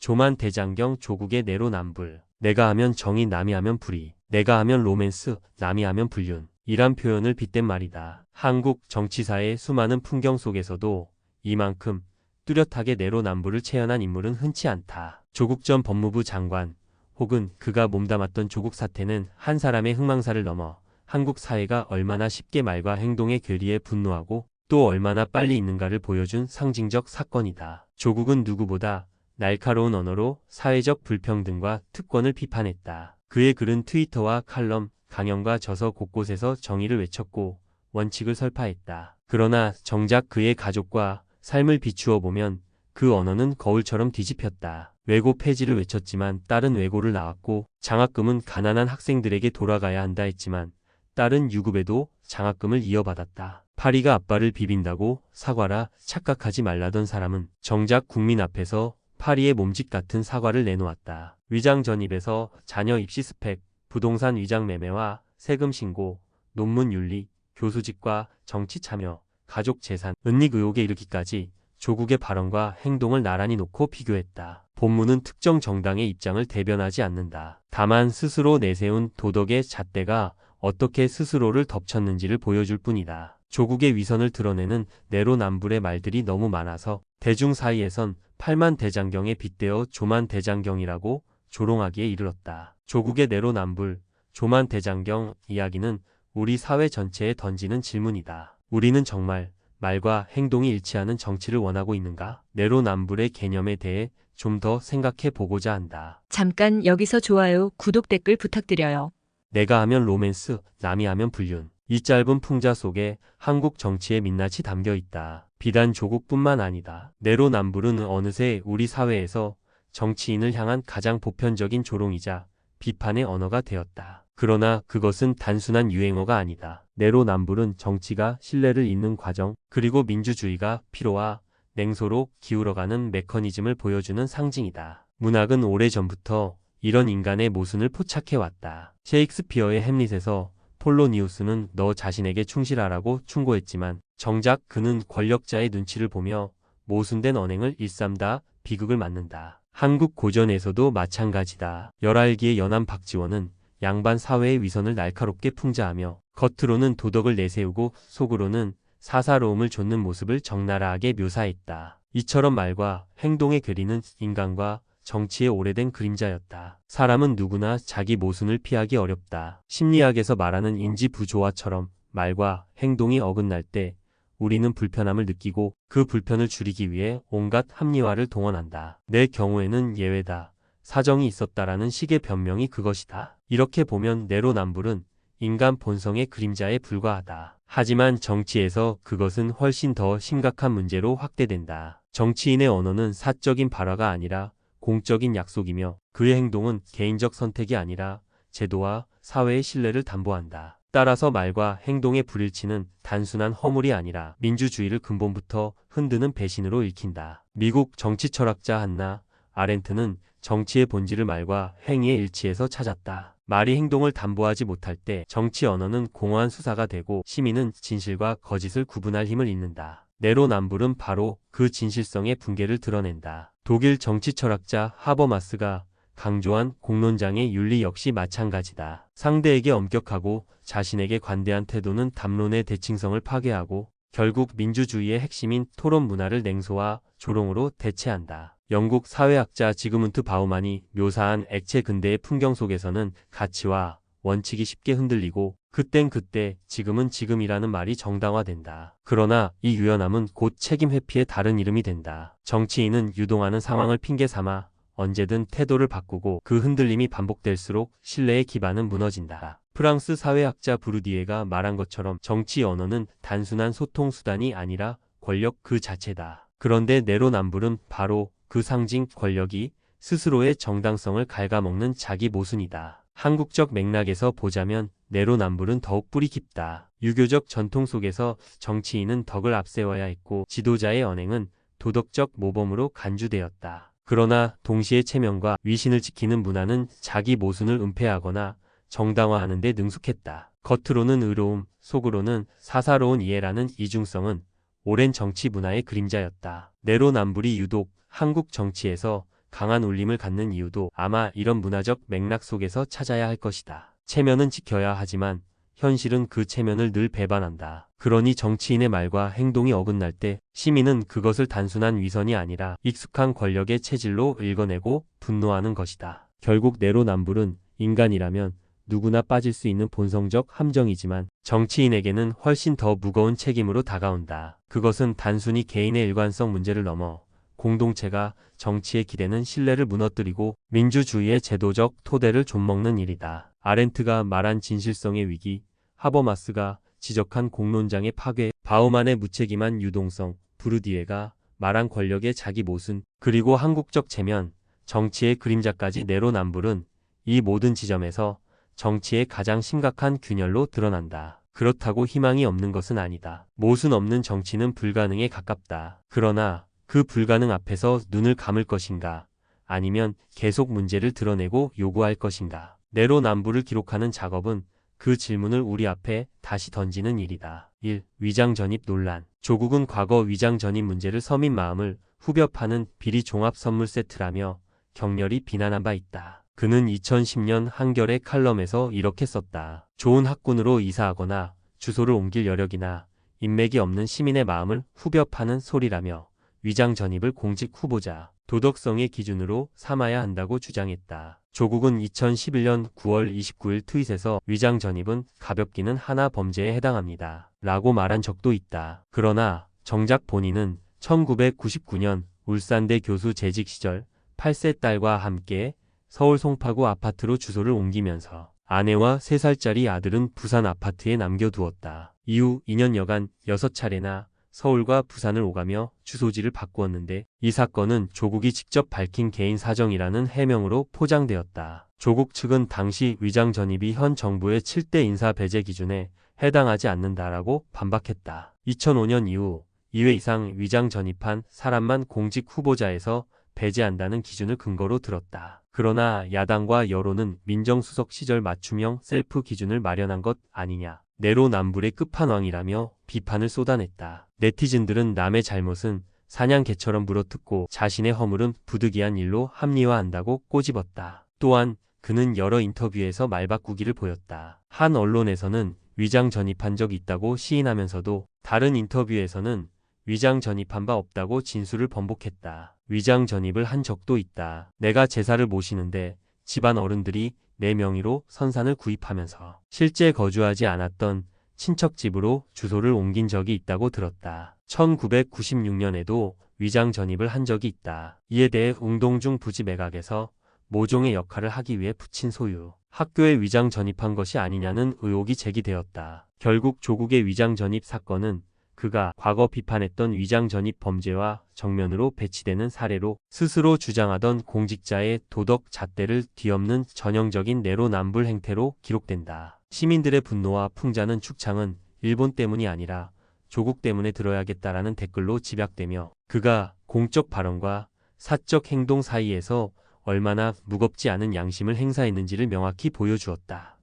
조만대장경 조국의 내로남불. 내가 하면 정의 남이 하면 불의. 내가 하면 로맨스 남이 하면 불륜. 이란 표현을 빗댄 말이다. 한국 정치사의 수많은 풍경 속에서도 이만큼 뚜렷하게 내로남불을 체현한 인물은 흔치 않다. 조국 전 법무부 장관 혹은 그가 몸담았던 조국 사태는 한 사람의 흥망사를 넘어 한국 사회가 얼마나 쉽게 말과 행동의 괴리에 분노하고 또 얼마나 빨리 있는가를 보여준 상징적 사건이다. 조국은 누구보다 날카로운 언어로 사회적 불평등과 특권을 비판했다. 그의 글은 트위터와 칼럼, 강연과 저서 곳곳에서 정의를 외쳤고 원칙을 설파했다. 그러나 정작 그의 가족과 삶을 비추어 보면 그 언어는 거울처럼 뒤집혔다. 외고 폐지를 외쳤지만 딸은 외고를 나왔고, 장학금은 가난한 학생들에게 돌아가야 한다 했지만 딸은 유급에도 장학금을 이어받았다. 파리가 아빠를 비빈다고 사과라 착각하지 말라던 사람은 정작 국민 앞에서 파리의 몸짓 같은 사과를 내놓았다. 위장 전입에서 자녀 입시 스펙, 부동산 위장 매매와 세금 신고, 논문 윤리, 교수직과 정치 참여, 가족 재산, 은닉 의혹에 이르기까지 조국의 발언과 행동을 나란히 놓고 비교했다. 본문은 특정 정당의 입장을 대변하지 않는다. 다만 스스로 내세운 도덕의 잣대가 어떻게 스스로를 덮쳤는지를 보여줄 뿐이다. 조국의 위선을 드러내는 내로남불의 말들이 너무 많아서 대중 사이에선 팔만대장경에 빗대어 조만대장경이라고 조롱하기에 이르렀다. 조국의 내로남불, 조만대장경 이야기는 우리 사회 전체에 던지는 질문이다. 우리는 정말 말과 행동이 일치하는 정치를 원하고 있는가? 내로남불의 개념에 대해 좀 더 생각해 보고자 한다. 잠깐 여기서 좋아요, 구독, 댓글 부탁드려요. 내가 하면 로맨스, 남이 하면 불륜. 이 짧은 풍자 속에 한국 정치의 민낯이 담겨 있다. 비단 조국뿐만 아니다. 내로남불은 어느새 우리 사회에서 정치인을 향한 가장 보편적인 조롱이자 비판의 언어가 되었다. 그러나 그것은 단순한 유행어가 아니다. 내로남불은 정치가 신뢰를 잇는 과정, 그리고 민주주의가 피로와 냉소로 기울어가는 메커니즘을 보여주는 상징이다. 문학은 오래전부터 이런 인간의 모순을 포착해왔다. 셰익스피어의 햄릿에서 폴로니우스는 너 자신에게 충실하라고 충고했지만 정작 그는 권력자의 눈치를 보며 모순된 언행을 일삼다 비극을 맞는다. 한국 고전에서도 마찬가지다. 열알기의 연암 박지원은 양반 사회의 위선을 날카롭게 풍자하며 겉으로는 도덕을 내세우고 속으로는 사사로움을 좇는 모습을 적나라하게 묘사했다. 이처럼 말과 행동의 괴리는 인간과 정치의 오래된 그림자였다. 사람은 누구나 자기 모순을 피하기 어렵다. 심리학에서 말하는 인지 부조화처럼 말과 행동이 어긋날 때 우리는 불편함을 느끼고 그 불편을 줄이기 위해 온갖 합리화를 동원한다. 내 경우에는 예외다. 사정이 있었다라는 식의 변명이 그것이다. 이렇게 보면 내로남불은 인간 본성의 그림자에 불과하다. 하지만 정치에서 그것은 훨씬 더 심각한 문제로 확대된다. 정치인의 언어는 사적인 발화가 아니라 공적인 약속이며 그의 행동은 개인적 선택이 아니라 제도와 사회의 신뢰를 담보한다. 따라서 말과 행동의 불일치는 단순한 허물이 아니라 민주주의를 근본부터 흔드는 배신으로 읽힌다. 미국 정치 철학자 한나 아렌트는 정치의 본질을 말과 행위의 일치에서 찾았다. 말이 행동을 담보하지 못할 때 정치 언어는 공허한 수사가 되고 시민은 진실과 거짓을 구분할 힘을 잃는다. 내로남불은 바로 그 진실성의 붕괴를 드러낸다. 독일 정치 철학자 하버마스가 강조한 공론장의 윤리 역시 마찬가지다. 상대에게 엄격하고 자신에게 관대한 태도는 담론의 대칭성을 파괴하고 결국 민주주의의 핵심인 토론 문화를 냉소와 조롱으로 대체한다. 영국 사회학자 지그문트 바우만이 묘사한 액체 근대의 풍경 속에서는 가치와 원칙이 쉽게 흔들리고 그땐 그때, 지금은 지금이라는 말이 정당화된다. 그러나 이 유연함은 곧 책임 회피의 다른 이름이 된다. 정치인은 유동하는 상황을 핑계 삼아 언제든 태도를 바꾸고 그 흔들림이 반복될수록 신뢰의 기반은 무너진다. 프랑스 사회학자 브루디에가 말한 것처럼 정치 언어는 단순한 소통 수단이 아니라 권력 그 자체다. 그런데 내로남불은 바로 그 상징 권력이 스스로의 정당성을 갉아먹는 자기 모순이다. 한국적 맥락에서 보자면 내로남불은 더욱 뿌리 깊다. 유교적 전통 속에서 정치인은 덕을 앞세워야 했고 지도자의 언행은 도덕적 모범으로 간주되었다. 그러나 동시에 체면과 위신을 지키는 문화는 자기 모순을 은폐하거나 정당화하는 데 능숙했다. 겉으로는 의로움, 속으로는 사사로운 이해라는 이중성은 오랜 정치 문화의 그림자였다. 내로남불이 유독 한국 정치에서 강한 울림을 갖는 이유도 아마 이런 문화적 맥락 속에서 찾아야 할 것이다. 체면은 지켜야 하지만 현실은 그 체면을 늘 배반한다. 그러니 정치인의 말과 행동이 어긋날 때 시민은 그것을 단순한 위선이 아니라 익숙한 권력의 체질로 읽어내고 분노하는 것이다. 결국 내로남불은 인간이라면 누구나 빠질 수 있는 본성적 함정이지만 정치인에게는 훨씬 더 무거운 책임으로 다가온다. 그것은 단순히 개인의 일관성 문제를 넘어 공동체가 정치에 기대는 신뢰를 무너뜨리고 민주주의의 제도적 토대를 좀먹는 일이다. 아렌트가 말한 진실성의 위기, 하버마스가 지적한 공론장의 파괴, 바우만의 무책임한 유동성, 부르디에가 말한 권력의 자기 모순, 그리고 한국적 체면, 정치의 그림자까지 내로남불은 이 모든 지점에서 정치의 가장 심각한 균열로 드러난다. 그렇다고 희망이 없는 것은 아니다. 모순 없는 정치는 불가능에 가깝다. 그러나 그 불가능 앞에서 눈을 감을 것인가, 아니면 계속 문제를 드러내고 요구할 것인가. 내로남불을 기록하는 작업은 그 질문을 우리 앞에 다시 던지는 일이다. 1. 위장 전입 논란. 조국은 과거 위장 전입 문제를 서민 마음을 후벼 파는 비리 종합 선물 세트라며 격렬히 비난한 바 있다. 그는 2010년 한겨레 칼럼에서 이렇게 썼다. 좋은 학군으로 이사하거나 주소를 옮길 여력이나 인맥이 없는 시민의 마음을 후벼 파는 소리라며 위장 전입을 공직 후보자 도덕성의 기준으로 삼아야 한다고 주장했다. 조국은 2011년 9월 29일 트윗에서 위장 전입은 가볍기는 하나 범죄에 해당합니다. 라고 말한 적도 있다. 그러나 정작 본인은 1999년 울산대 교수 재직 시절 8세 딸과 함께 서울 송파구 아파트로 주소를 옮기면서 아내와 3살짜리 아들은 부산 아파트에 남겨두었다. 이후 2년여간 6차례나 서울과 부산을 오가며 주소지를 바꾸었는데 이 사건은 조국이 직접 밝힌 개인 사정이라는 해명으로 포장되었다. 조국 측은 당시 위장 전입이 현 정부의 7대 인사 배제 기준에 해당하지 않는다라고 반박했다. 2005년 이후 2회 이상 위장 전입한 사람만 공직 후보자에서 배제한다는 기준을 근거로 들었다. 그러나 야당과 여론은 민정수석 시절 맞춤형 셀프 기준을 마련한 것 아니냐. 내로남불의 끝판왕이라며 비판을 쏟아냈다. 네티즌들은 남의 잘못은 사냥개처럼 물어뜯고 자신의 허물은 부득이한 일로 합리화한다고 꼬집었다. 또한 그는 여러 인터뷰에서 말바꾸기를 보였다. 한 언론에서는 위장 전입한 적 있다고 시인하면서도 다른 인터뷰에서는 위장 전입한 바 없다고 진술을 번복했다. 위장 전입을 한 적도 있다. 내가 제사를 모시는데 집안 어른들이 내 명의로 선산을 구입하면서 실제 거주하지 않았던 친척 집으로 주소를 옮긴 적이 있다고 들었다. 1996년에도 위장 전입을 한 적이 있다. 이에 대해 웅동중 부지 매각에서 모종의 역할을 하기 위해 붙인 소유, 학교에 위장 전입한 것이 아니냐는 의혹이 제기되었다. 결국 조국의 위장 전입 사건은 그가 과거 비판했던 위장 전입 범죄와 정면으로 배치되는 사례로 스스로 주장하던 공직자의 도덕 잣대를 뒤엎는 전형적인 내로남불 행태로 기록된다. 시민들의 분노와 풍자는 축창은 일본 때문이 아니라 조국 때문에 들어야겠다라는 댓글로 집약되며 그가 공적 발언과 사적 행동 사이에서 얼마나 무겁지 않은 양심을 행사했는지를 명확히 보여주었다.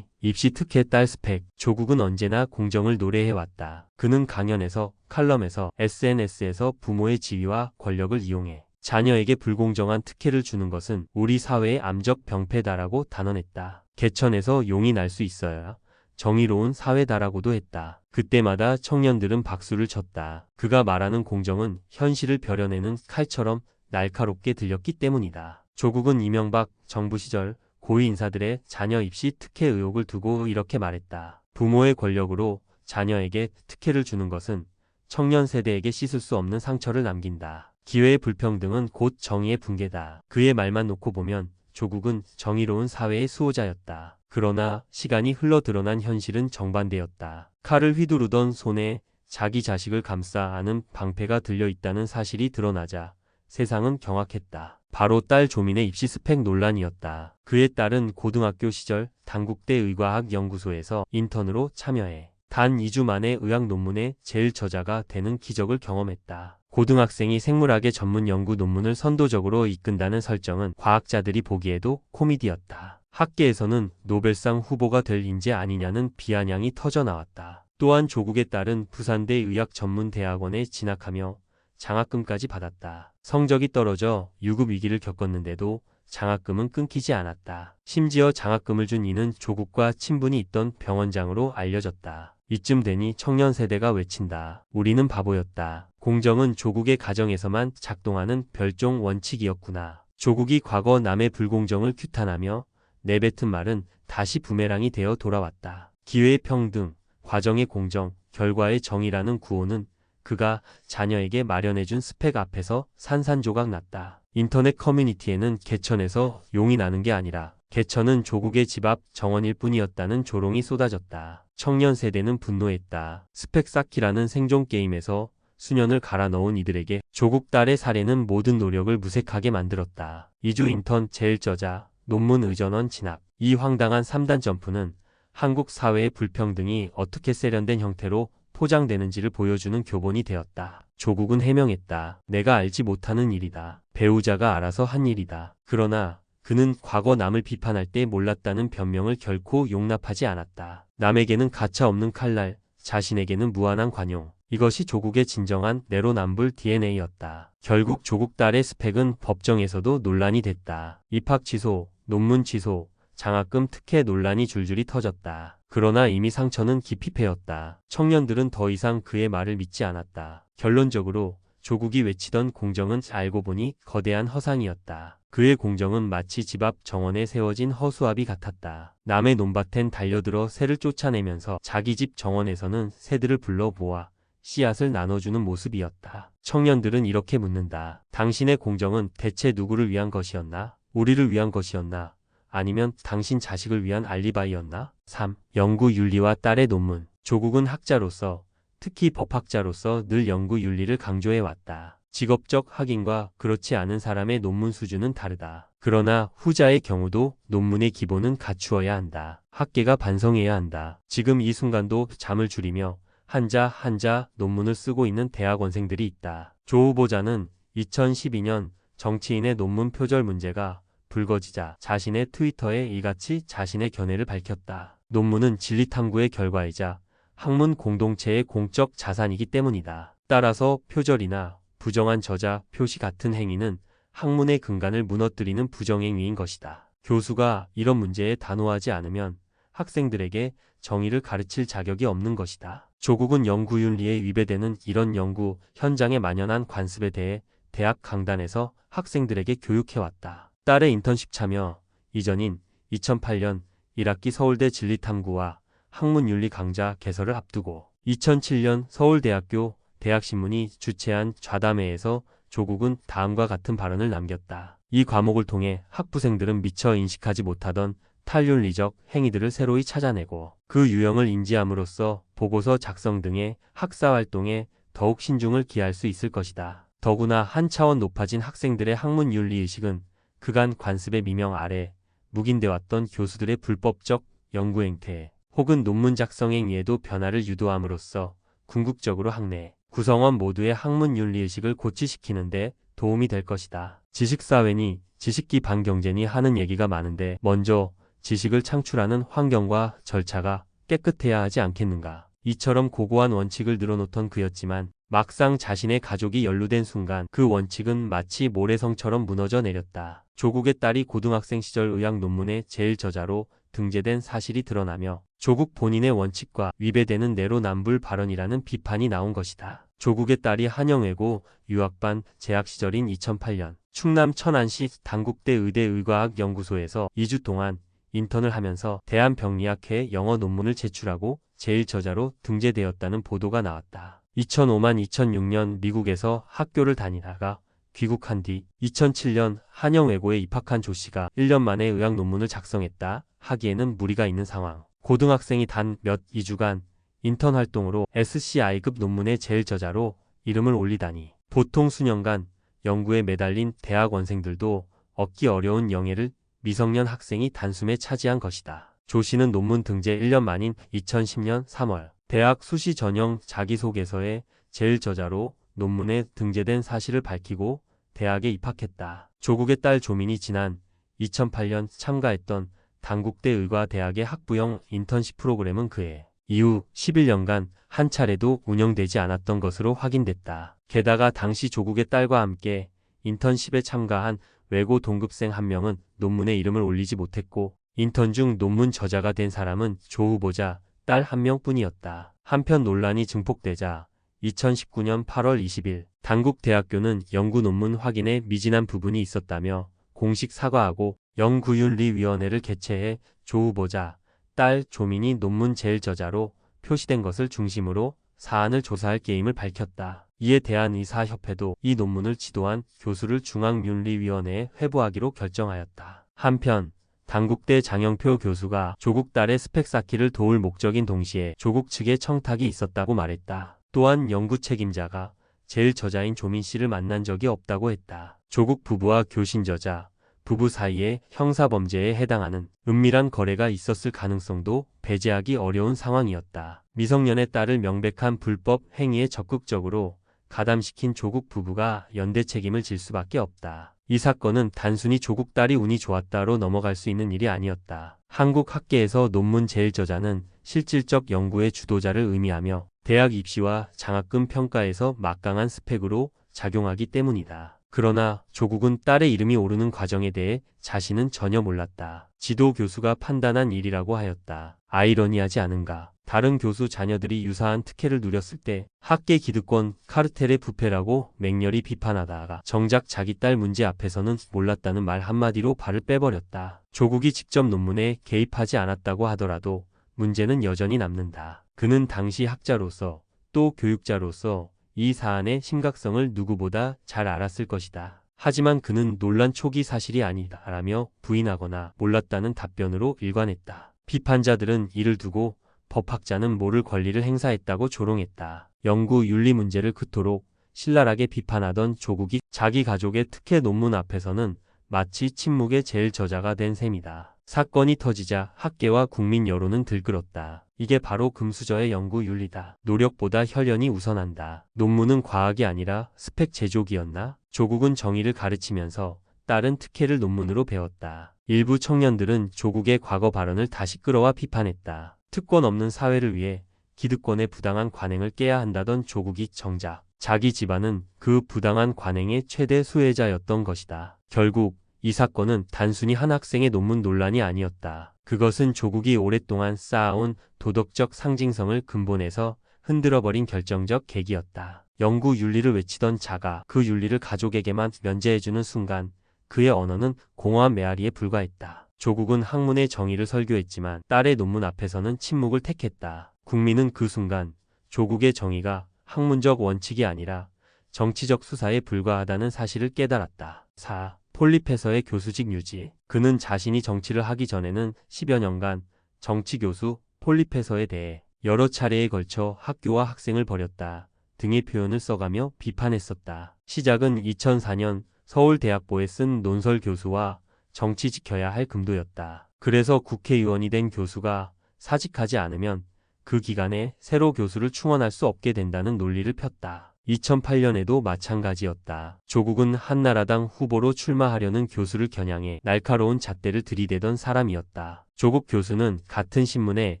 입시 특혜 딸 스펙. 조국은 언제나 공정을 노래해왔다. 그는 강연에서, 칼럼에서, SNS에서 부모의 지위와 권력을 이용해 자녀에게 불공정한 특혜를 주는 것은 우리 사회의 암적 병폐다라고 단언했다. 개천에서 용이 날 수 있어야 정의로운 사회다라고도 했다. 그때마다 청년들은 박수를 쳤다. 그가 말하는 공정은 현실을 벼려내는 칼처럼 날카롭게 들렸기 때문이다. 조국은 이명박 정부 시절 고위 인사들의 자녀 입시 특혜 의혹을 두고 이렇게 말했다. 부모의 권력으로 자녀에게 특혜를 주는 것은 청년 세대에게 씻을 수 없는 상처를 남긴다. 기회의 불평등은 곧 정의의 붕괴다. 그의 말만 놓고 보면 조국은 정의로운 사회의 수호자였다. 그러나 시간이 흘러 드러난 현실은 정반대였다. 칼을 휘두르던 손에 자기 자식을 감싸 안은 방패가 들려있다는 사실이 드러나자 세상은 경악했다. 바로 딸 조민의 입시 스펙 논란이었다. 그의 딸은 고등학교 시절 단국대 의과학연구소에서 인턴으로 참여해 단 2주 만에 의학 논문의 제일 저자가 되는 기적을 경험했다. 고등학생이 생물학의 전문 연구 논문을 선도적으로 이끈다는 설정은 과학자들이 보기에도 코미디였다. 학계에서는 노벨상 후보가 될 인재 아니냐는 비아냥이 터져나왔다. 또한 조국의 딸은 부산대 의학전문대학원에 진학하며 장학금까지 받았다. 성적이 떨어져 유급 위기를 겪었는데도 장학금은 끊기지 않았다. 심지어 장학금을 준 이는 조국과 친분이 있던 병원장으로 알려졌다. 이쯤 되니 청년 세대가 외친다. 우리는 바보였다. 공정은 조국의 가정에서만 작동하는 별종 원칙이었구나. 조국이 과거 남의 불공정을 규탄하며 내뱉은 말은 다시 부메랑이 되어 돌아왔다. 기회의 평등, 과정의 공정, 결과의 정의라는 구호는 그가 자녀에게 마련해준 스펙 앞에서 산산조각 났다. 인터넷 커뮤니티에는 개천에서 용이 나는 게 아니라 개천은 조국의 집 앞 정원일 뿐이었다는 조롱이 쏟아졌다. 청년 세대는 분노했다. 스펙 쌓기라는 생존 게임에서 수년을 갈아 넣은 이들에게 조국 딸의 사례는 모든 노력을 무색하게 만들었다. 이주 인턴 제일저자, 논문 의전원 진압. 이 황당한 3단 점프는 한국 사회의 불평등이 어떻게 세련된 형태로 포장되는지를 보여주는 교본이 되었다. 조국은 해명했다. 내가 알지 못하는 일이다. 배우자가 알아서 한 일이다. 그러나 그는 과거 남을 비판할 때 몰랐다는 변명을 결코 용납하지 않았다. 남에게는 가차없는 칼날, 자신에게는 무한한 관용. 이것이 조국의 진정한 내로남불 DNA였다. 결국 조국 딸의 스펙은 법정에서도 논란이 됐다. 입학 취소, 논문 취소, 장학금 특혜 논란이 줄줄이 터졌다. 그러나 이미 상처는 깊이 패였다. 청년들은 더 이상 그의 말을 믿지 않았다. 결론적으로 조국이 외치던 공정은 알고 보니 거대한 허상이었다. 그의 공정은 마치 집 앞 정원에 세워진 허수아비 같았다. 남의 논밭엔 달려들어 새를 쫓아내면서 자기 집 정원에서는 새들을 불러 모아 씨앗을 나눠주는 모습이었다. 청년들은 이렇게 묻는다. 당신의 공정은 대체 누구를 위한 것이었나? 우리를 위한 것이었나? 아니면 당신 자식을 위한 알리바이였나? 3. 연구 윤리와 딸의 논문. 조국은 학자로서, 특히 법학자로서 늘 연구 윤리를 강조해왔다. 직업적 학인과 그렇지 않은 사람의 논문 수준은 다르다. 그러나 후자의 경우도 논문의 기본은 갖추어야 한다. 학계가 반성해야 한다. 지금 이 순간도 잠을 줄이며 한자 논문을 쓰고 있는 대학원생들이 있다. 조 후보자는 2012년 정치인의 논문 표절 문제가 불거지자 자신의 트위터에 이같이 자신의 견해를 밝혔다. 논문은 진리탐구의 결과이자 학문 공동체의 공적 자산이기 때문이다. 따라서 표절이나 부정한 저자, 표시 같은 행위는 학문의 근간을 무너뜨리는 부정행위인 것이다. 교수가 이런 문제에 단호하지 않으면 학생들에게 정의를 가르칠 자격이 없는 것이다. 조국은 연구윤리에 위배되는 이런 연구 현장에 만연한 관습에 대해 대학 강단에서 학생들에게 교육해왔다. 딸의 인턴십 참여 이전인 2008년 1학기 서울대 진리탐구와 학문윤리 강좌 개설을 앞두고 2007년 서울대학교 대학신문이 주최한 좌담회에서 조국은 다음과 같은 발언을 남겼다. 이 과목을 통해 학부생들은 미처 인식하지 못하던 탈윤리적 행위들을 새로이 찾아내고 그 유형을 인지함으로써 보고서 작성 등의 학사활동에 더욱 신중을 기할 수 있을 것이다. 더구나 한 차원 높아진 학생들의 학문윤리의식은 그간 관습의 미명 아래 묵인돼 왔던 교수들의 불법적 연구행태 혹은 논문 작성 행위에도 변화를 유도함으로써 궁극적으로 학내 구성원 모두의 학문윤리의식을 고취시키는 데 도움이 될 것이다. 지식사회니 지식기 반경제니 하는 얘기가 많은데 먼저 지식을 창출하는 환경과 절차가 깨끗해야 하지 않겠는가. 이처럼 고고한 원칙을 늘어놓던 그였지만 막상 자신의 가족이 연루된 순간 그 원칙은 마치 모래성처럼 무너져 내렸다. 조국의 딸이 고등학생 시절 의학 논문의 제일 저자로 등재된 사실이 드러나며 조국 본인의 원칙과 위배되는 내로남불 발언이라는 비판이 나온 것이다. 조국의 딸이 한영외고 유학반 재학 시절인 2008년 충남 천안시 단국대 의대 의과학연구소에서 2주 동안 인턴을 하면서 대한병리학회 영어 논문을 제출하고 제일 저자로 등재되었다는 보도가 나왔다. 2005만 2006년 미국에서 학교를 다니다가 귀국한 뒤 2007년 한영외고에 입학한 조 씨가 1년 만에 의학 논문을 작성했다 하기에는 무리가 있는 상황. 고등학생이 단 몇 2주간 인턴 활동으로 SCI급 논문의 제일 저자로 이름을 올리다니. 보통 수년간 연구에 매달린 대학원생들도 얻기 어려운 영예를 미성년 학생이 단숨에 차지한 것이다. 조 씨는 논문 등재 1년 만인 2010년 3월 대학 수시 전형 자기소개서에 제일 저자로 논문에 등재된 사실을 밝히고 대학에 입학했다. 조국의 딸 조민이 지난 2008년 참가했던 단국대 의과대학의 학부형 인턴십 프로그램은 그해 이후 11년간 한 차례도 운영되지 않았던 것으로 확인됐다. 게다가 당시 조국의 딸과 함께 인턴십에 참가한 외고 동급생 한 명은 논문에 이름을 올리지 못했고 인턴 중 논문 저자가 된 사람은 조 후보자 딸 한 명뿐이었다. 한편 논란이 증폭되자 2019년 8월 20일 단국대학교는 연구 논문 확인에 미진한 부분이 있었다며 공식 사과하고 연구윤리위원회를 개최해 조 후보자 딸 조민이 논문 제일 저자로 표시된 것을 중심으로 사안을 조사할 게임을 밝혔다. 이에 대한의사협회도 이 논문을 지도한 교수를 중앙윤리위원회에 회부하기로 결정하였다. 한편 단국대 장영표 교수가 조국 딸의 스펙 쌓기를 도울 목적인 동시에 조국 측에 청탁이 있었다고 말했다. 또한 연구 책임자가 제일 저자인 조민 씨를 만난 적이 없다고 했다. 조국 부부와 교신 저자 부부 사이에 형사범죄에 해당하는 은밀한 거래가 있었을 가능성도 배제하기 어려운 상황이었다. 미성년의 딸을 명백한 불법 행위에 적극적으로 가담시킨 조국 부부가 연대 책임을 질 수밖에 없다. 이 사건은 단순히 조국 딸이 운이 좋았다로 넘어갈 수 있는 일이 아니었다. 한국 학계에서 논문 제일 저자는 실질적 연구의 주도자를 의미하며 대학 입시와 장학금 평가에서 막강한 스펙으로 작용하기 때문이다. 그러나 조국은 딸의 이름이 오르는 과정에 대해 자신은 전혀 몰랐다. 지도 교수가 판단한 일이라고 하였다. 아이러니하지 않은가? 다른 교수 자녀들이 유사한 특혜를 누렸을 때 학계 기득권 카르텔의 부패라고 맹렬히 비판하다가 정작 자기 딸 문제 앞에서는 몰랐다는 말 한마디로 발을 빼버렸다. 조국이 직접 논문에 개입하지 않았다고 하더라도 문제는 여전히 남는다. 그는 당시 학자로서 또 교육자로서 이 사안의 심각성을 누구보다 잘 알았을 것이다. 하지만 그는 논란 초기 사실이 아니다라며 부인하거나 몰랐다는 답변으로 일관했다. 비판자들은 이를 두고 법학자는 모를 권리를 행사했다고 조롱했다. 연구 윤리 문제를 그토록 신랄하게 비판하던 조국이 자기 가족의 특혜 논문 앞에서는 마치 침묵의 제일 저자가 된 셈이다. 사건이 터지자 학계와 국민 여론은 들끓었다. 이게 바로 금수저의 연구 윤리다. 노력보다 혈연이 우선한다. 논문은 과학이 아니라 스펙 제조기였나? 조국은 정의를 가르치면서 딸은 특혜를 논문으로 배웠다. 일부 청년들은 조국의 과거 발언을 다시 끌어와 비판했다. 특권 없는 사회를 위해 기득권의 부당한 관행을 깨야 한다던 조국이 정작 자기 집안은 그 부당한 관행의 최대 수혜자였던 것이다. 결국 이 사건은 단순히 한 학생의 논문 논란이 아니었다. 그것은 조국이 오랫동안 쌓아온 도덕적 상징성을 근본에서 흔들어버린 결정적 계기였다. 연구 윤리를 외치던 자가 그 윤리를 가족에게만 면제해주는 순간 그의 언어는 공허한 메아리에 불과했다. 조국은 학문의 정의를 설교했지만 딸의 논문 앞에서는 침묵을 택했다. 국민은 그 순간 조국의 정의가 학문적 원칙이 아니라 정치적 수사에 불과하다는 사실을 깨달았다. 4. 폴립에서의 교수직 유지. 그는 자신이 정치를 하기 전에는 10여 년간 정치교수 폴립에서에 대해 여러 차례에 걸쳐 학교와 학생을 버렸다 등의 표현을 써가며 비판했었다. 시작은 2004년 서울대학보에 쓴 논설 교수와 정치 지켜야 할 금도였다. 그래서 국회의원이 된 교수가 사직하지 않으면 그 기간에 새로 교수를 충원할 수 없게 된다는 논리를 폈다. 2008년에도 마찬가지였다. 조국은 한나라당 후보로 출마하려는 교수를 겨냥해 날카로운 잣대를 들이대던 사람이었다. 조국 교수는 같은 신문에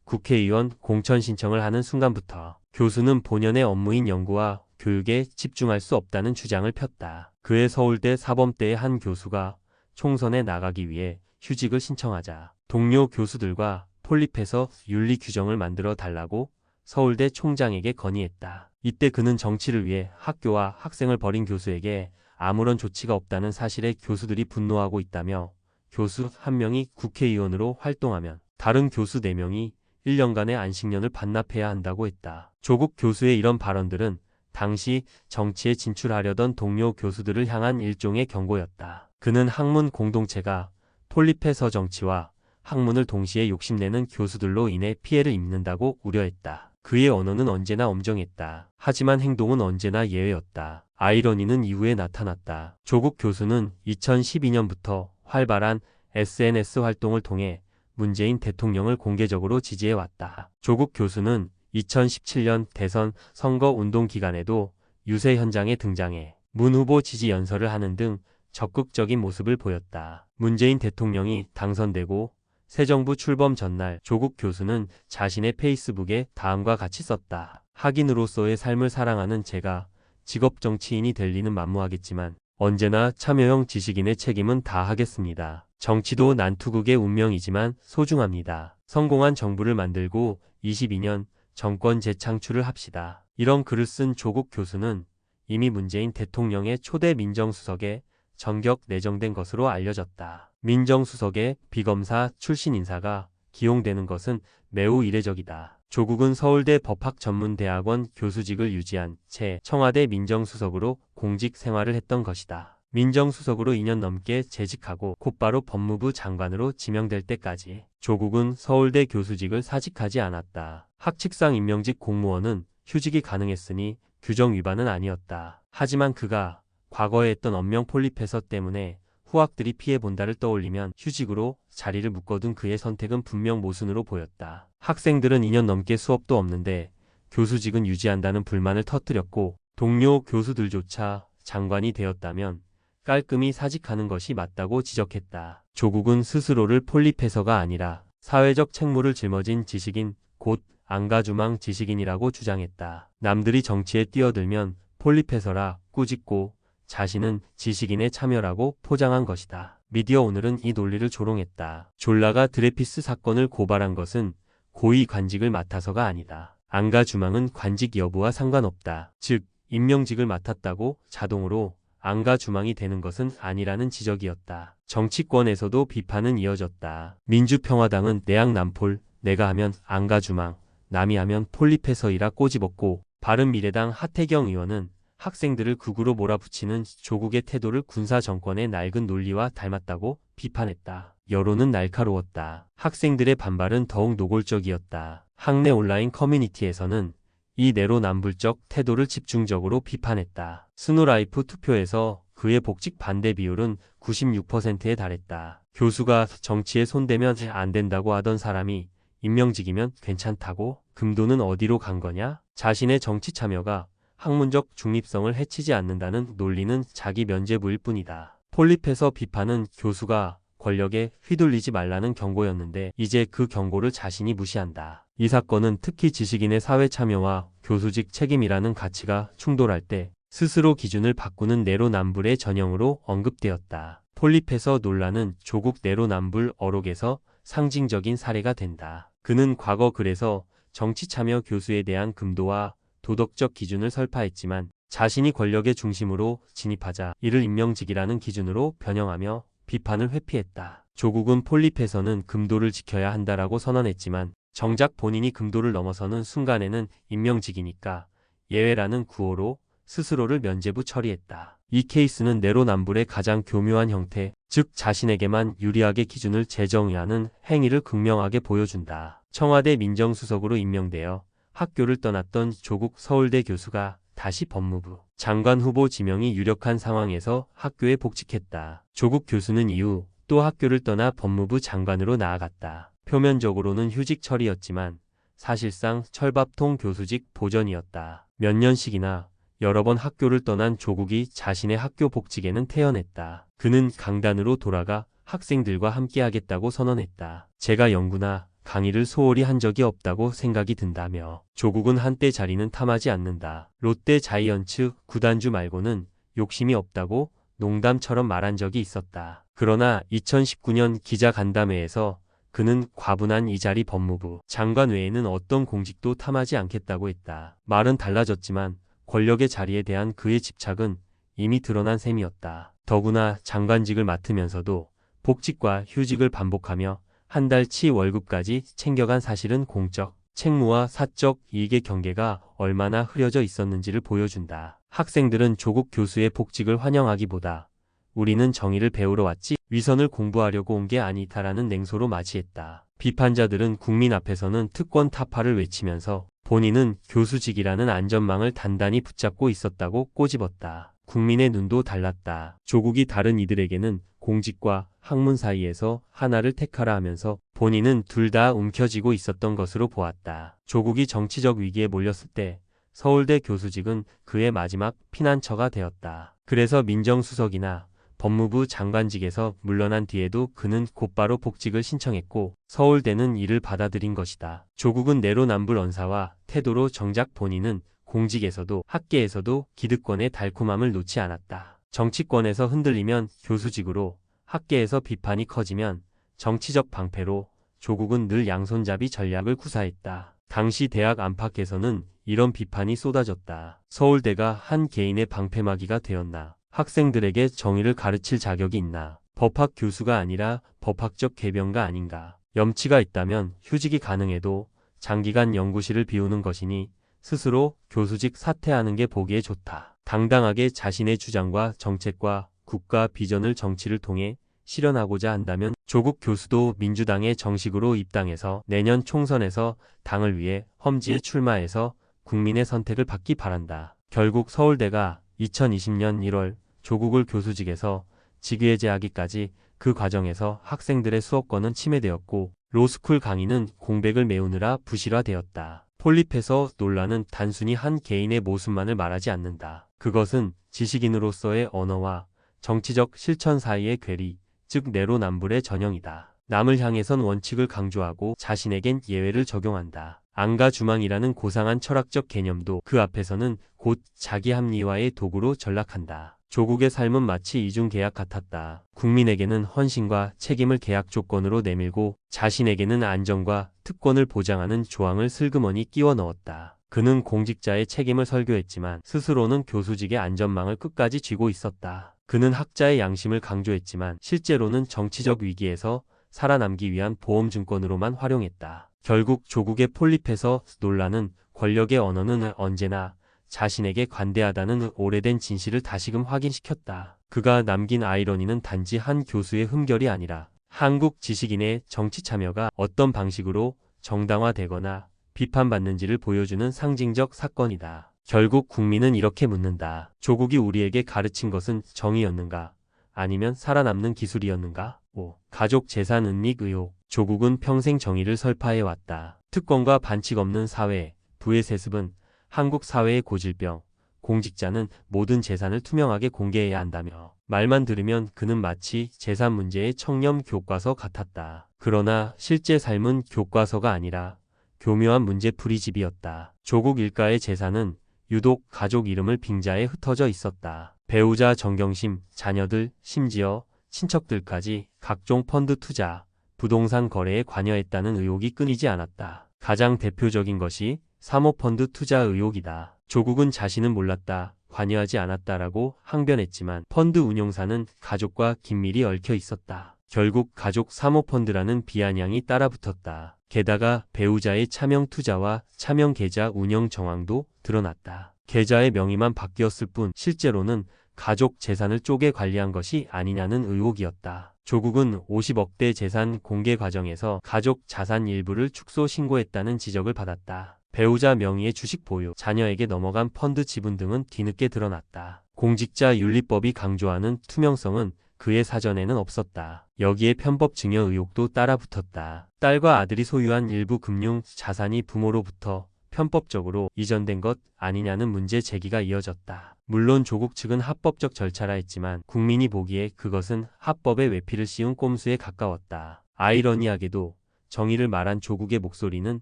국회의원 공천 신청을 하는 순간부터 교수는 본연의 업무인 연구와 교육에 집중할 수 없다는 주장을 폈다. 그해 서울대 사범대의 한 교수가 총선에 나가기 위해 휴직을 신청하자 동료 교수들과 폴립에서 윤리 규정을 만들어 달라고 서울대 총장에게 건의했다. 이때 그는 정치를 위해 학교와 학생을 버린 교수에게 아무런 조치가 없다는 사실에 교수들이 분노하고 있다며 교수 한 명이 국회의원으로 활동하면 다른 교수 4명이 1년간의 안식년을 반납해야 한다고 했다. 조국 교수의 이런 발언들은 당시 정치에 진출하려던 동료 교수들을 향한 일종의 경고였다. 그는 학문 공동체가 폴립에서 정치와 학문을 동시에 욕심내는 교수들로 인해 피해를 입는다고 우려했다. 그의 언어는 언제나 엄정했다. 하지만 행동은 언제나 예외였다. 아이러니는 이후에 나타났다. 조국 교수는 2012년부터 활발한 SNS 활동을 통해 문재인 대통령을 공개적으로 지지해왔다. 조국 교수는 2017년 대선 선거 운동 기간에도 유세 현장에 등장해 문 후보 지지 연설을 하는 등 적극적인 모습을 보였다. 문재인 대통령이 당선되고 새 정부 출범 전날 조국 교수는 자신의 페이스북에 다음과 같이 썼다. 학인으로서의 삶을 사랑하는 제가 직업 정치인이 될 리는 만무하겠지만 언제나 참여형 지식인의 책임은 다하겠습니다. 정치도 난투극의 운명이지만 소중합니다. 성공한 정부를 만들고 22년 정권 재창출을 합시다. 이런 글을 쓴 조국 교수는 이미 문재인 대통령의 초대 민정수석에 전격 내정된 것으로 알려졌다. 민정수석의 비검사 출신 인사가 기용되는 것은 매우 이례적이다. 조국은 서울대 법학전문대학원 교수직을 유지한 채 청와대 민정수석으로 공직 생활을 했던 것이다. 민정수석으로 2년 넘게 재직하고 곧바로 법무부 장관으로 지명될 때까지 조국은 서울대 교수직을 사직하지 않았다. 학칙상 임명직 공무원은 휴직이 가능했으니 규정 위반은 아니었다. 하지만 그가 과거에 했던 언명 폴립해서 때문에 후학들이 피해본다를 떠올리면 휴직으로 자리를 묶어둔 그의 선택은 분명 모순으로 보였다. 학생들은 2년 넘게 수업도 없는데 교수직은 유지한다는 불만을 터뜨렸고 동료 교수들조차 장관이 되었다면 깔끔히 사직하는 것이 맞다고 지적했다. 조국은 스스로를 폴립해서가 아니라 사회적 책무를 짊어진 지식인, 곧 안가주망 지식인이라고 주장했다. 남들이 정치에 뛰어들면 폴립해서라 꾸짖고 자신은 지식인의 참여라고 포장한 것이다. 미디어 오늘은 이 논리를 조롱했다. 졸라가 드레피스 사건을 고발한 것은 고위 관직을 맡아서가 아니다. 안가주망은 관직 여부와 상관없다. 즉, 임명직을 맡았다고 자동으로 안가주망이 되는 것은 아니라는 지적이었다. 정치권에서도 비판은 이어졌다. 민주평화당은 내양남폴, 내가 하면 안가주망, 남이 하면 폴립해서이라 꼬집었고 바른미래당 하태경 의원은 학생들을 극우로 몰아붙이는 조국의 태도를 군사정권의 낡은 논리와 닮았다고 비판했다. 여론은 날카로웠다. 학생들의 반발은 더욱 노골적이었다. 학내 온라인 커뮤니티에서는 이 내로남불적 태도를 집중적으로 비판했다. 스노라이프 투표에서 그의 복직 반대 비율은 96%에 달했다. 교수가 정치에 손대면 안 된다고 하던 사람이 임명직이면 괜찮다고? 금도는 어디로 간 거냐? 자신의 정치 참여가 학문적 중립성을 해치지 않는다는 논리는 자기 면죄부일 뿐이다. 폴립해서 비판은 교수가 권력에 휘둘리지 말라는 경고였는데 이제 그 경고를 자신이 무시한다. 이 사건은 특히 지식인의 사회 참여와 교수직 책임이라는 가치가 충돌할 때 스스로 기준을 바꾸는 내로남불의 전형으로 언급되었다. 폴립해서 논란은 조국 내로남불 어록에서 상징적인 사례가 된다. 그는 과거 글에서 정치 참여 교수에 대한 금도와 도덕적 기준을 설파했지만 자신이 권력의 중심으로 진입하자 이를 임명직이라는 기준으로 변형하며 비판을 회피했다. 조국은 폴립해서는 금도를 지켜야 한다라고 선언했지만 정작 본인이 금도를 넘어서는 순간에는 임명직이니까 예외라는 구호로 스스로를 면죄부 처리했다. 이 케이스는 내로남불의 가장 교묘한 형태, 즉 자신에게만 유리하게 기준을 재정의하는 행위를 극명하게 보여준다. 청와대 민정수석으로 임명되어 학교를 떠났던 조국 서울대 교수가 다시 법무부 장관 후보 지명이 유력한 상황에서 학교에 복직했다. 조국 교수는 이후 또 학교를 떠나 법무부 장관으로 나아갔다. 표면적으로는 휴직 처리였지만 사실상 철밥통 교수직 보전이었다. 몇 년씩이나 여러 번 학교를 떠난 조국이 자신의 학교 복직에는 태연했다. 그는 강단으로 돌아가 학생들과 함께하겠다고 선언했다. 제가 연구나 강의를 소홀히 한 적이 없다고 생각이 든다며 조국은 한때 자리는 탐하지 않는다. 롯데 자이언츠 구단주 말고는 욕심이 없다고 농담처럼 말한 적이 있었다. 그러나 2019년 기자간담회에서 그는 과분한 이 자리 법무부 장관 외에는 어떤 공직도 탐하지 않겠다고 했다. 말은 달라졌지만 권력의 자리에 대한 그의 집착은 이미 드러난 셈이었다. 더구나 장관직을 맡으면서도 복직과 휴직을 반복하며 한 달치 월급까지 챙겨간 사실은 공적 책무와 사적 이익의 경계가 얼마나 흐려져 있었는지를 보여준다. 학생들은 조국 교수의 복직을 환영하기보다 우리는 정의를 배우러 왔지 위선을 공부하려고 온 게 아니다라는 냉소로 맞이했다. 비판자들은 국민 앞에서는 특권 타파를 외치면서 본인은 교수직이라는 안전망을 단단히 붙잡고 있었다고 꼬집었다. 국민의 눈도 달랐다. 조국이 다른 이들에게는 공직과 학문 사이에서 하나를 택하라 하면서 본인은 둘 다 움켜쥐고 있었던 것으로 보았다. 조국이 정치적 위기에 몰렸을 때 서울대 교수직은 그의 마지막 피난처가 되었다. 그래서 민정수석이나 법무부 장관직에서 물러난 뒤에도 그는 곧바로 복직을 신청했고 서울대는 이를 받아들인 것이다. 조국은 내로남불 언사와 태도로 정작 본인은 공직에서도 학계에서도 기득권의 달콤함을 놓지 않았다. 정치권에서 흔들리면 교수직으로, 학계에서 비판이 커지면 정치적 방패로 조국은 늘 양손잡이 전략을 구사했다. 당시 대학 안팎에서는 이런 비판이 쏟아졌다. 서울대가 한 개인의 방패막이가 되었나? 학생들에게 정의를 가르칠 자격이 있나? 법학 교수가 아니라 법학적 개변가 아닌가? 염치가 있다면 휴직이 가능해도 장기간 연구실을 비우는 것이니 스스로 교수직 사퇴하는 게 보기에 좋다. 당당하게 자신의 주장과 정책과 국가 비전을 정치를 통해 실현하고자 한다면 조국 교수도 민주당에 정식으로 입당해서 내년 총선에서 당을 위해 험지에 출마해서 국민의 선택을 받기 바란다. 결국 서울대가 2020년 1월 조국을 교수직에서 직위해제하기까지 그 과정에서 학생들의 수업권은 침해되었고 로스쿨 강의는 공백을 메우느라 부실화되었다. 폴립해서 논란은 단순히 한 개인의 모습만을 말하지 않는다. 그것은 지식인으로서의 언어와 정치적 실천 사이의 괴리, 즉 내로남불의 전형이다. 남을 향해선 원칙을 강조하고 자신에겐 예외를 적용한다. 안가주망이라는 고상한 철학적 개념도 그 앞에서는 곧 자기 합리화의 도구로 전락한다. 조국의 삶은 마치 이중계약 같았다. 국민에게는 헌신과 책임을 계약 조건으로 내밀고 자신에게는 안정과 특권을 보장하는 조항을 슬그머니 끼워 넣었다. 그는 공직자의 책임을 설교했지만 스스로는 교수직의 안전망을 끝까지 쥐고 있었다. 그는 학자의 양심을 강조했지만 실제로는 정치적 위기에서 살아남기 위한 보험증권으로만 활용했다. 결국 조국의 폴립해서 논란은 권력의 언어는 언제나 자신에게 관대하다는 오래된 진실을 다시금 확인시켰다. 그가 남긴 아이러니는 단지 한 교수의 흠결이 아니라 한국 지식인의 정치 참여가 어떤 방식으로 정당화되거나 비판받는지를 보여주는 상징적 사건이다. 결국 국민은 이렇게 묻는다. 조국이 우리에게 가르친 것은 정의였는가? 아니면 살아남는 기술이었는가? 5. 가족 재산 은닉 의혹. 조국은 평생 정의를 설파해왔다. 특권과 반칙 없는 사회, 부의 세습은 한국 사회의 고질병, 공직자는 모든 재산을 투명하게 공개해야 한다며 말만 들으면 그는 마치 재산 문제의 청렴 교과서 같았다. 그러나 실제 삶은 교과서가 아니라 교묘한 문제풀이집이었다. 조국 일가의 재산은 유독 가족 이름을 빙자해 흩어져 있었다. 배우자 정경심, 자녀들, 심지어 친척들까지 각종 펀드 투자, 부동산 거래에 관여했다는 의혹이 끊이지 않았다. 가장 대표적인 것이 사모펀드 투자 의혹이다. 조국은 자신은 몰랐다, 관여하지 않았다라고 항변했지만 펀드 운용사는 가족과 긴밀히 얽혀 있었다. 결국 가족 사모펀드라는 비아냥이 따라붙었다. 게다가 배우자의 차명 투자와 차명 계좌 운영 정황도 드러났다. 계좌의 명의만 바뀌었을 뿐 실제로는 가족 재산을 쪼개 관리한 것이 아니냐는 의혹이었다. 조국은 50억대 재산 공개 과정에서 가족 자산 일부를 축소 신고했다는 지적을 받았다. 배우자 명의의 주식 보유, 자녀에게 넘어간 펀드 지분 등은 뒤늦게 드러났다. 공직자 윤리법이 강조하는 투명성은 그의 사전에는 없었다. 여기에 편법 증여 의혹도 따라붙었다. 딸과 아들이 소유한 일부 금융 자산이 부모로부터 편법적으로 이전된 것 아니냐는 문제 제기가 이어졌다. 물론 조국 측은 합법적 절차라 했지만 국민이 보기에 그것은 합법의 외피를 씌운 꼼수에 가까웠다. 아이러니하게도 정의를 말한 조국의 목소리는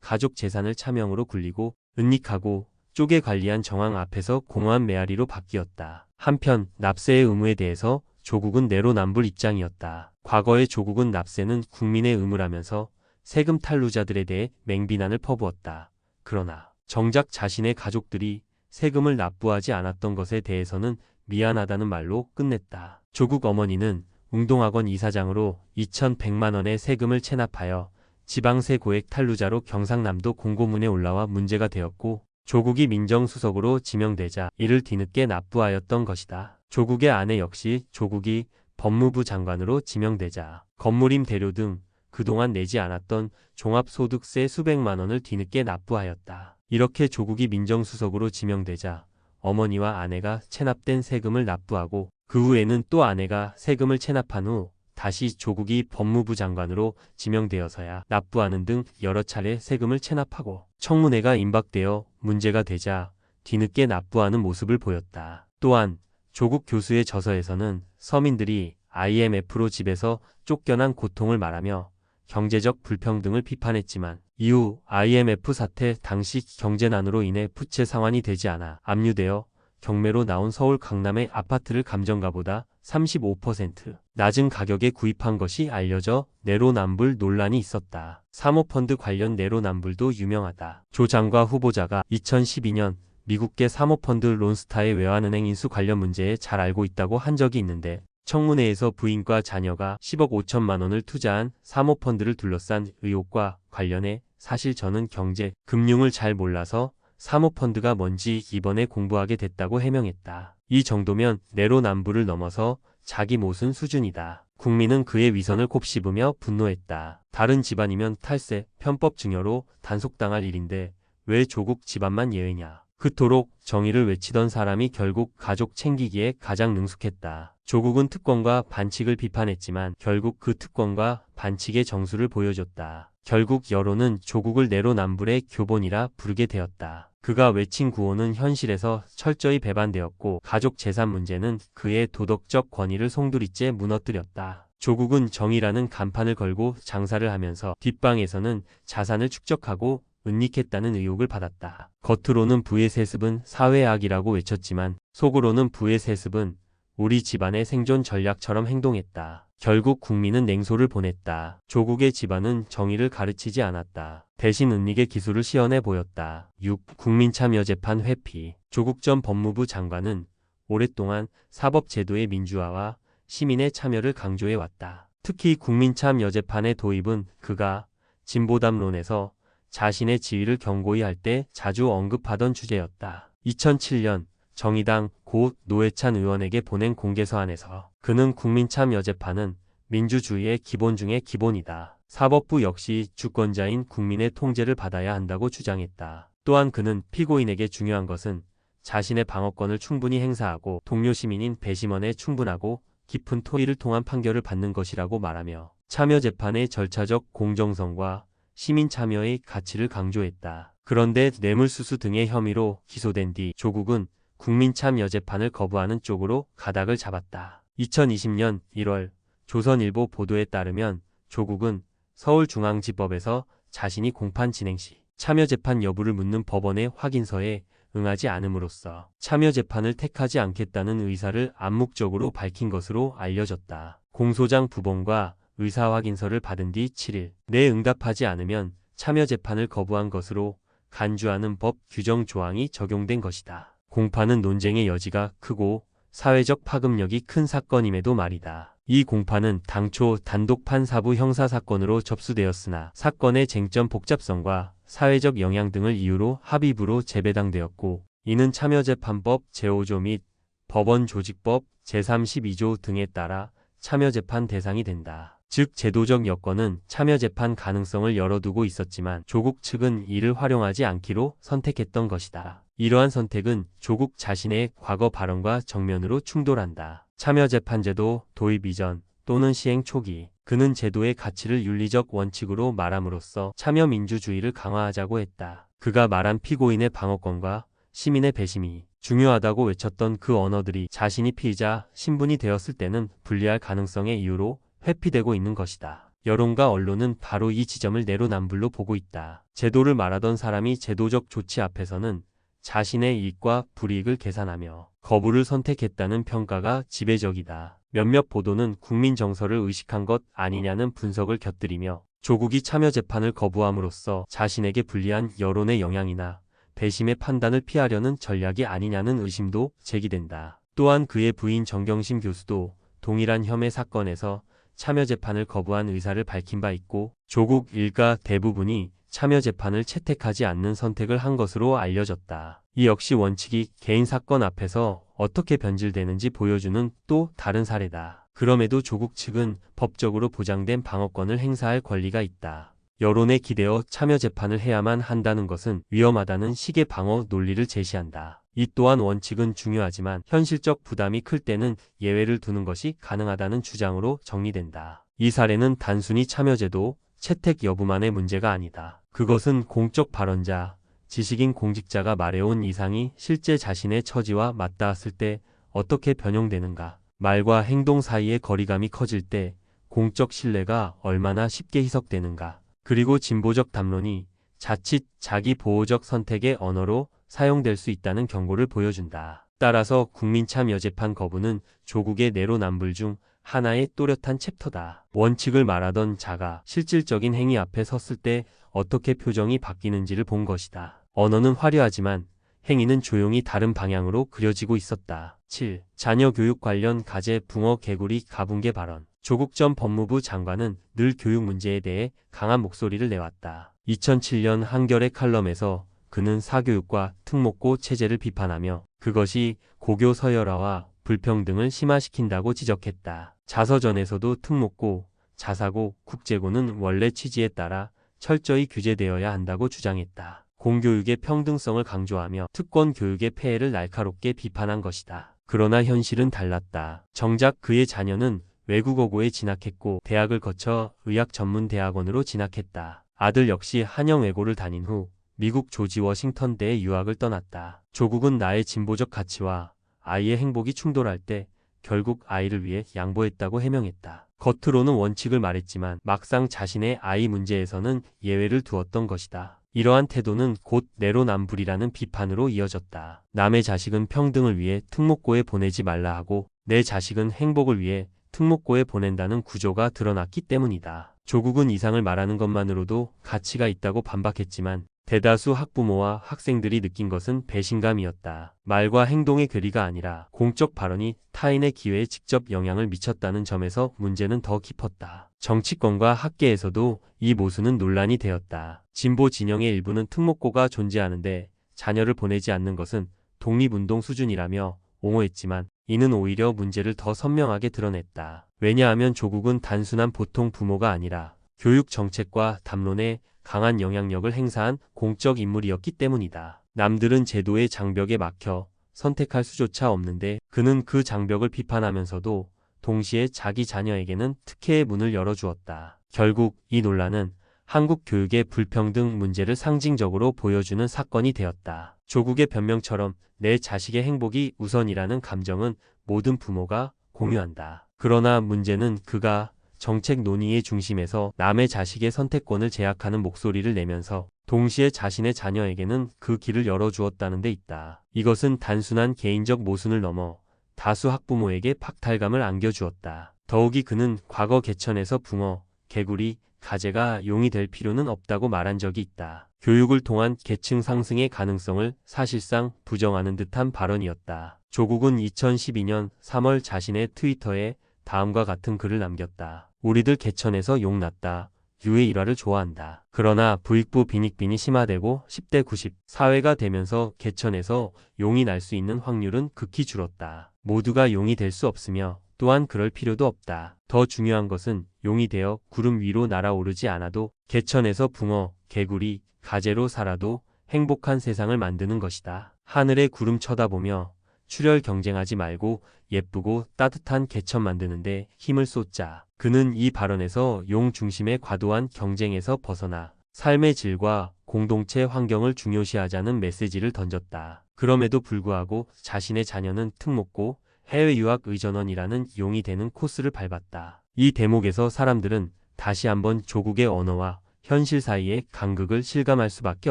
가족 재산을 차명으로 굴리고 은닉하고 쪼개 관리한 정황 앞에서 공허한 메아리로 바뀌었다. 한편 납세의 의무에 대해서 조국은 내로남불 입장이었다. 과거의 조국은 납세는 국민의 의무라면서 세금 탈루자들에 대해 맹비난을 퍼부었다. 그러나 정작 자신의 가족들이 세금을 납부하지 않았던 것에 대해서는 미안하다는 말로 끝냈다. 조국 어머니는 웅동학원 이사장으로 2,100만 원의 세금을 체납하여 지방세 고액 탈루자로 경상남도 공고문에 올라와 문제가 되었고 조국이 민정수석으로 지명되자 이를 뒤늦게 납부하였던 것이다. 조국의 아내 역시 조국이 법무부 장관으로 지명되자 건물임 대료 등 그동안 내지 않았던 종합소득세 수백만 원을 뒤늦게 납부하였다. 이렇게 조국이 민정수석으로 지명되자 어머니와 아내가 체납된 세금을 납부하고 그 후에는 또 아내가 세금을 체납한 후 다시 조국이 법무부 장관으로 지명되어서야 납부하는 등 여러 차례 세금을 체납하고 청문회가 임박되어 문제가 되자 뒤늦게 납부하는 모습을 보였다. 또한 조국 교수의 저서에서는 서민들이 IMF로 집에서 쫓겨난 고통을 말하며 경제적 불평등을 비판했지만 이후 IMF 사태 당시 경제난으로 인해 부채 상환이 되지 않아 압류되어 경매로 나온 서울 강남의 아파트를 감정가보다 35% 낮은 가격에 구입한 것이 알려져 내로남불 논란이 있었다. 사모펀드 관련 내로남불도 유명하다. 조 장관 후보자가 2012년 미국계 사모펀드 론스타의 외환은행 인수 관련 문제에 잘 알고 있다고 한 적이 있는데 청문회에서 부인과 자녀가 10억 5천만 원을 투자한 사모펀드를 둘러싼 의혹과 관련해 사실 저는 경제, 금융을 잘 몰라서 사모펀드가 뭔지 이번에 공부하게 됐다고 해명했다. 이 정도면 내로남불을 넘어서 자기 모순 수준이다. 국민은 그의 위선을 곱씹으며 분노했다. 다른 집안이면 탈세, 편법 증여로 단속당할 일인데 왜 조국 집안만 예외냐. 그토록 정의를 외치던 사람이 결국 가족 챙기기에 가장 능숙했다. 조국은 특권과 반칙을 비판했지만 결국 그 특권과 반칙의 정수를 보여줬다. 결국 여론은 조국을 내로남불의 교본이라 부르게 되었다. 그가 외친 구호는 현실에서 철저히 배반되었고 가족 재산 문제는 그의 도덕적 권위를 송두리째 무너뜨렸다. 조국은 정의라는 간판을 걸고 장사를 하면서 뒷방에서는 자산을 축적하고 은닉했다는 의혹을 받았다. 겉으로는 부의 세습은 사회악이라고 외쳤지만 속으로는 부의 세습은 우리 집안의 생존 전략처럼 행동했다. 결국 국민은 냉소를 보냈다. 조국의 집안은 정의를 가르치지 않았다. 대신 은닉의 기술을 시연해 보였다. 6. 국민참여재판 회피. 조국 전 법무부 장관은 오랫동안 사법제도의 민주화와 시민의 참여를 강조해왔다. 특히 국민참여재판의 도입은 그가 진보담론에서 자신의 지위를 경고히 할 때 자주 언급하던 주제였다. 2007년 정의당 고 노회찬 의원에게 보낸 공개서안에서 그는 국민참여재판은 민주주의의 기본 중의 기본이다. 사법부 역시 주권자인 국민의 통제를 받아야 한다고 주장했다. 또한 그는 피고인에게 중요한 것은 자신의 방어권을 충분히 행사하고 동료 시민인 배심원에 충분하고 깊은 토의를 통한 판결을 받는 것이라고 말하며 참여재판의 절차적 공정성과 시민 참여의 가치를 강조했다. 그런데 뇌물수수 등의 혐의로 기소된 뒤 조국은 국민참여재판을 거부하는 쪽으로 가닥을 잡았다. 2020년 1월 조선일보 보도에 따르면 조국은 서울중앙지법에서 자신이 공판 진행 시 참여재판 여부를 묻는 법원의 확인서에 응하지 않음으로써 참여재판을 택하지 않겠다는 의사를 암묵적으로 밝힌 것으로 알려졌다. 공소장 부본과 의사 확인서를 받은 뒤 7일 내 응답하지 않으면 참여재판을 거부한 것으로 간주하는 법 규정 조항이 적용된 것이다. 공판은 논쟁의 여지가 크고 사회적 파급력이 큰 사건임에도 말이다. 이 공판은 당초 단독 판사부 형사사건으로 접수되었으나 사건의 쟁점 복잡성과 사회적 영향 등을 이유로 합의부로 재배당되었고 이는 참여재판법 제5조 및 법원조직법 제32조 등에 따라 참여재판 대상이 된다. 즉 제도적 여건은 참여재판 가능성을 열어두고 있었지만 조국 측은 이를 활용하지 않기로 선택했던 것이다. 이러한 선택은 조국 자신의 과거 발언과 정면으로 충돌한다. 참여재판제도 도입 이전 또는 시행 초기 그는 제도의 가치를 윤리적 원칙으로 말함으로써 참여민주주의를 강화하자고 했다. 그가 말한 피고인의 방어권과 시민의 배심이 중요하다고 외쳤던 그 언어들이 자신이 피의자 신분이 되었을 때는 불리할 가능성의 이유로 회피되고 있는 것이다. 여론과 언론은 바로 이 지점을 내로남불로 보고 있다. 제도를 말하던 사람이 제도적 조치 앞에서는 자신의 이익과 불이익을 계산하며 거부를 선택했다는 평가가 지배적이다. 몇몇 보도는 국민 정서를 의식한 것 아니냐는 분석을 곁들이며 조국이 참여재판을 거부함으로써 자신에게 불리한 여론의 영향이나 배심의 판단을 피하려는 전략이 아니냐는 의심도 제기된다. 또한 그의 부인 정경심 교수도 동일한 혐의 사건에서 참여재판을 거부한 의사를 밝힌 바 있고 조국 일가 대부분이 참여재판을 채택하지 않는 선택을 한 것으로 알려졌다. 이 역시 원칙이 개인 사건 앞에서 어떻게 변질되는지 보여주는 또 다른 사례다. 그럼에도 조국 측은 법적으로 보장된 방어권을 행사할 권리가 있다. 여론에 기대어 참여재판을 해야만 한다는 것은 위험하다는 식의 방어 논리를 제시한다. 이 또한 원칙은 중요하지만 현실적 부담이 클 때는 예외를 두는 것이 가능하다는 주장으로 정리된다. 이 사례는 단순히 참여제도 채택 여부만의 문제가 아니다. 그것은 공적 발언자, 지식인 공직자가 말해온 이상이 실제 자신의 처지와 맞닿았을 때 어떻게 변형되는가, 말과 행동 사이의 거리감이 커질 때 공적 신뢰가 얼마나 쉽게 희석되는가, 그리고 진보적 담론이 자칫 자기 보호적 선택의 언어로 사용될 수 있다는 경고를 보여준다. 따라서 국민참여재판 거부는 조국의 내로남불 중 하나의 또렷한 챕터다. 원칙을 말하던 자가 실질적인 행위 앞에 섰을 때 어떻게 표정이 바뀌는지를 본 것이다. 언어는 화려하지만 행위는 조용히 다른 방향으로 그려지고 있었다. 7. 자녀 교육 관련 가재 붕어 개구리 가붕괴 발언. 조국 전 법무부 장관은 늘 교육 문제에 대해 강한 목소리를 내왔다. 2007년 한겨레 칼럼에서 그는 사교육과 특목고 체제를 비판하며 그것이 고교 서열화와 불평등을 심화시킨다고 지적했다. 자서전에서도 특목고, 자사고, 국제고는 원래 취지에 따라 철저히 규제되어야 한다고 주장했다. 공교육의 평등성을 강조하며 특권 교육의 폐해를 날카롭게 비판한 것이다. 그러나 현실은 달랐다. 정작 그의 자녀는 외국어고에 진학했고 대학을 거쳐 의학전문대학원으로 진학했다. 아들 역시 한영외고를 다닌 후 미국 조지 워싱턴대에 유학을 떠났다. 조국은 나의 진보적 가치와 아이의 행복이 충돌할 때 결국 아이를 위해 양보했다고 해명했다. 겉으로는 원칙을 말했지만 막상 자신의 아이 문제에서는 예외를 두었던 것이다. 이러한 태도는 곧 내로남불이라는 비판으로 이어졌다. 남의 자식은 평등을 위해 특목고에 보내지 말라 하고 내 자식은 행복을 위해 특목고에 보낸다는 구조가 드러났기 때문이다. 조국은 이상을 말하는 것만으로도 가치가 있다고 반박했지만 대다수 학부모와 학생들이 느낀 것은 배신감이었다. 말과 행동의 괴리가 아니라 공적 발언이 타인의 기회에 직접 영향을 미쳤다는 점에서 문제는 더 깊었다. 정치권과 학계에서도 이 모순은 논란이 되었다. 진보 진영의 일부는 특목고가 존재하는데 자녀를 보내지 않는 것은 독립운동 수준이라며 옹호했지만 이는 오히려 문제를 더 선명하게 드러냈다. 왜냐하면 조국은 단순한 보통 부모가 아니라 교육 정책과 담론에 강한 영향력을 행사한 공적 인물이었기 때문이다. 남들은 제도의 장벽에 막혀 선택할 수조차 없는데 그는 그 장벽을 비판하면서도 동시에 자기 자녀에게는 특혜의 문을 열어주었다. 결국 이 논란은 한국 교육의 불평등 문제를 상징적으로 보여주는 사건이 되었다. 조국의 변명처럼 내 자식의 행복이 우선이라는 감정은 모든 부모가 공유한다. 그러나 문제는 그가 정책 논의의 중심에서 남의 자식의 선택권을 제약하는 목소리를 내면서 동시에 자신의 자녀에게는 그 길을 열어주었다는 데 있다. 이것은 단순한 개인적 모순을 넘어 다수 학부모에게 박탈감을 안겨주었다. 더욱이 그는 과거 개천에서 붕어, 개구리, 가재가 용이 될 필요는 없다고 말한 적이 있다. 교육을 통한 계층 상승의 가능성을 사실상 부정하는 듯한 발언이었다. 조국은 2012년 3월 자신의 트위터에 다음과 같은 글을 남겼다. 우리들 개천에서 용 났다. 유해 일화를 좋아한다. 그러나 부익부 빈익빈이 심화되고 10대 90 사회가 되면서 개천에서 용이 날 수 있는 확률은 극히 줄었다. 모두가 용이 될 수 없으며 또한 그럴 필요도 없다. 더 중요한 것은 용이 되어 구름 위로 날아오르지 않아도 개천에서 붕어, 개구리, 가재로 살아도 행복한 세상을 만드는 것이다. 하늘의 구름 쳐다보며 출혈 경쟁하지 말고 예쁘고 따뜻한 개천 만드는데 힘을 쏟자. 그는 이 발언에서 용 중심의 과도한 경쟁에서 벗어나 삶의 질과 공동체 환경을 중요시하자는 메시지를 던졌다. 그럼에도 불구하고 자신의 자녀는 특목고, 해외 유학 의전원이라는 용이 되는 코스를 밟았다. 이 대목에서 사람들은 다시 한번 조국의 언어와 현실 사이의 간극을 실감할 수밖에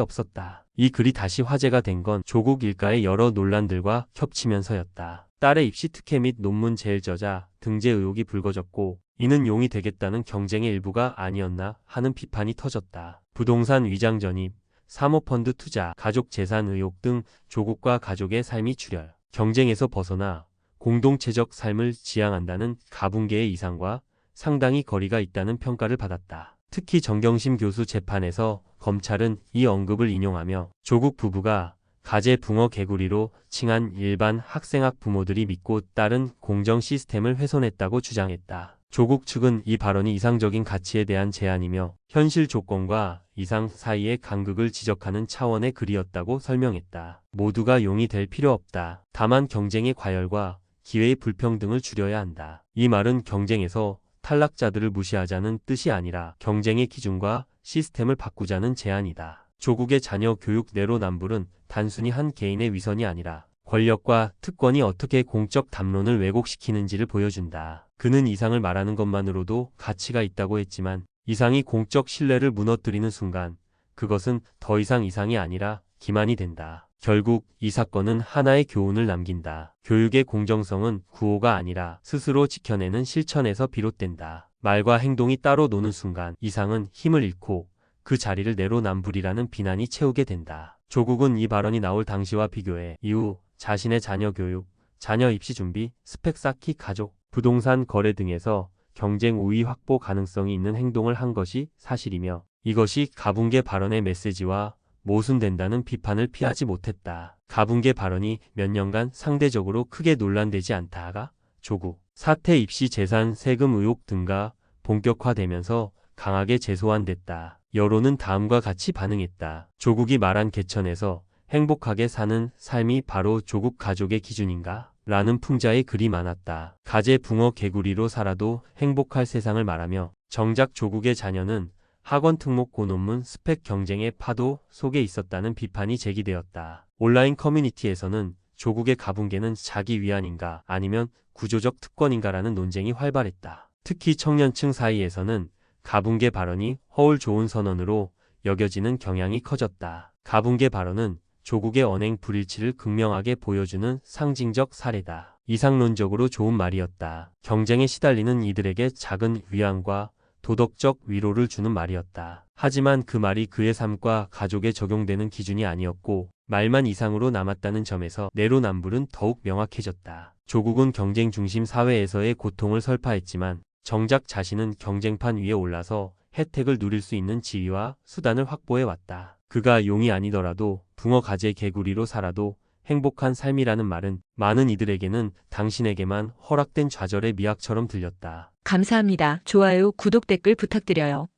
없었다. 이 글이 다시 화제가 된 건 조국 일가의 여러 논란들과 겹치면서였다. 딸의 입시 특혜 및 논문 제일 저자, 등재 의혹이 불거졌고 이는 용이 되겠다는 경쟁의 일부가 아니었나 하는 비판이 터졌다. 부동산 위장 전입, 사모펀드 투자, 가족 재산 의혹 등 조국과 가족의 삶이 출혈, 경쟁에서 벗어나 공동체적 삶을 지향한다는 가붕괴의 이상과 상당히 거리가 있다는 평가를 받았다. 특히 정경심 교수 재판에서 검찰은 이 언급을 인용하며 조국 부부가 가재 붕어 개구리로 칭한 일반 학생학 부모들이 믿고 따른 공정 시스템을 훼손했다고 주장했다. 조국 측은 이 발언이 이상적인 가치에 대한 제안이며 현실 조건과 이상 사이의 간극을 지적하는 차원의 글이었다고 설명했다. 모두가 용이 될 필요 없다. 다만 경쟁의 과열과 기회의 불평등을 줄여야 한다. 이 말은 경쟁에서 탈락자들을 무시하자는 뜻이 아니라 경쟁의 기준과 시스템을 바꾸자는 제안이다. 조국의 자녀 교육 내로남불은 단순히 한 개인의 위선이 아니라 권력과 특권이 어떻게 공적 담론을 왜곡시키는지를 보여준다. 그는 이상을 말하는 것만으로도 가치가 있다고 했지만 이상이 공적 신뢰를 무너뜨리는 순간 그것은 더 이상 이상이 아니라 기만이 된다. 결국 이 사건은 하나의 교훈을 남긴다. 교육의 공정성은 구호가 아니라 스스로 지켜내는 실천에서 비롯된다. 말과 행동이 따로 노는 순간 이상은 힘을 잃고 그 자리를 내로남불이라는 비난이 채우게 된다. 조국은 이 발언이 나올 당시와 비교해 이후 자신의 자녀 교육, 자녀 입시 준비, 스펙 쌓기, 가족, 부동산 거래 등에서 경쟁 우위 확보 가능성이 있는 행동을 한 것이 사실이며 이것이 가분개 발언의 메시지와 모순된다는 비판을 피하지 못했다. 가분개 발언이 몇 년간 상대적으로 크게 논란되지 않다가 조국 사퇴 입시 재산 세금 의혹 등과 본격화되면서 강하게 재소환됐다. 여론은 다음과 같이 반응했다. 조국이 말한 개천에서 행복하게 사는 삶이 바로 조국 가족의 기준인가? 라는 풍자의 글이 많았다. 가재 붕어 개구리로 살아도 행복할 세상을 말하며 정작 조국의 자녀는 학원 특목 고논문 스펙 경쟁의 파도 속에 있었다는 비판이 제기되었다. 온라인 커뮤니티에서는 조국의 가분개는 자기 위안인가 아니면 구조적 특권인가라는 논쟁이 활발했다. 특히 청년층 사이에서는 가분개 발언이 허울 좋은 선언으로 여겨지는 경향이 커졌다. 가분개 발언은 조국의 언행 불일치를 극명하게 보여주는 상징적 사례다. 이상론적으로 좋은 말이었다. 경쟁에 시달리는 이들에게 작은 위안과 도덕적 위로를 주는 말이었다. 하지만 그 말이 그의 삶과 가족에 적용되는 기준이 아니었고 말만 이상으로 남았다는 점에서 내로남불은 더욱 명확해졌다. 조국은 경쟁 중심 사회에서의 고통을 설파했지만 정작 자신은 경쟁판 위에 올라서 혜택을 누릴 수 있는 지위와 수단을 확보해왔다. 그가 용이 아니더라도 붕어 가재 개구리로 살아도 행복한 삶이라는 말은 많은 이들에게는 당신에게만 허락된 좌절의 미학처럼 들렸다. 감사합니다. 좋아요, 구독, 댓글 부탁드려요.